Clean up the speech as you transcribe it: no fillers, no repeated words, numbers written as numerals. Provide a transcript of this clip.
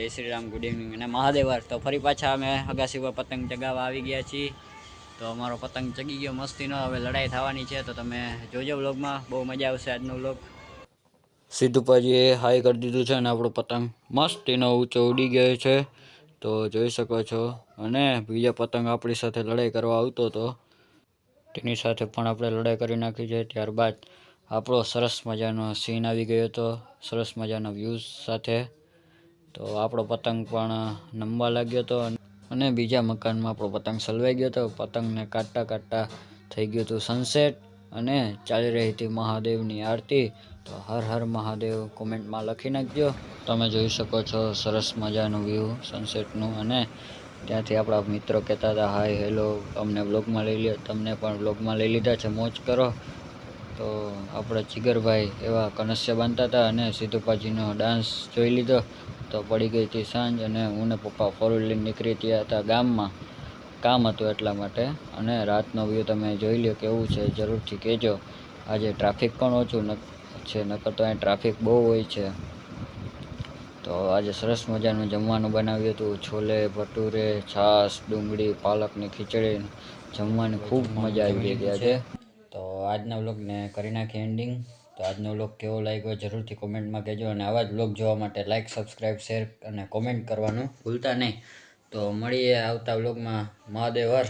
જય Shri Ram, good evening અને મહાદેવર. તો ફરી પાછા અમે અગાસી પર પતંગ ચગાવવા આવી ગયા છીએ. તો અમારો પતંગ ચગી ગયો મસ્તીનો. હવે લડાઈ થવાની છે, તો તમે જોજો વ્લોગમાં, બહુ મજા આવશે આજનો વ્લોગ. સિદ્ધુપાજીએ હાઈ કરી દીધું છે અને આપણો પતંગ મસ્તીનો ઊંચો ઉડી ગયો છે, તો જોઈ શકો છો. અને બીજા પતંગ આપણી સાથે લડાઈ કરવા આવતો હતો, તેની સાથે પણ આપણે લડાઈ કરી નાખી છે. ત્યારબાદ આપણો સરસ મજાનો સીન આવી ગયો હતો, સરસ મજાનો વ્યૂઝ સાથે. તો આપણો પતંગ પણ નમવા લાગ્યો હતો અને બીજા મકાનમાં આપણો પતંગ સલવાઈ ગયો હતો. પતંગને કાઢતા કાઢતા થઈ ગયું હતું સનસેટ અને ચાલી રહી હતી મહાદેવની આરતી. તો હર હર મહાદેવ કોમેન્ટમાં લખી નાખજો. તમે જોઈ શકો છો સરસ મજાનું વ્યૂ સનસેટનું. અને ત્યાંથી આપણા મિત્રો કહેતા હતા હાય હેલો, અમને વ્લોગમાં લઈ લો. તમને પણ વ્લોગમાં લઈ લીધા છે, મોજ કરો. તો આપણે જીગરભાઈ એવા કનસ્ય બાંધતા હતા અને સિદ્ધુપાજીનો ડાન્સ જોઈ લીધો. તો પડી ગઈ હતી સાંજ અને હું ને પપ્પા ફોર વ્હીલ લઈને નીકળી ગયા હતા ગામમાં, કામ હતું એટલા માટે. અને રાતનો વ્યૂ તમે જોઈ લો કેવું છે, જરૂરથી કહેજો. આજે ટ્રાફિક પણ ઓછું છે, નકર તો અહીં ટ્રાફિક બહુ હોય છે. તો આજે સરસ મજાનું જમવાનું બનાવ્યું હતું, છોલે ભટુરે, છાશ, ડુંગળી, પાલકની ખીચડી. જમવાની ખૂબ મજા આવી ગઈ આજે. તો આજના વ્લોગને કરી નાખી એન્ડિંગ. તો આજનો વ્લોગ કેવો લાગ્યો જરૂરથી કોમેન્ટમાં કહેજો. અને આવા જ વ્લોગ જોવા માટે લાઇક, સબસ્ક્રાઈબ, શેર અને કોમેન્ટ કરવાનું ભૂલતા નહીં. તો મળીએ આવતા વ્લોગમાં. મહાદેવ હર.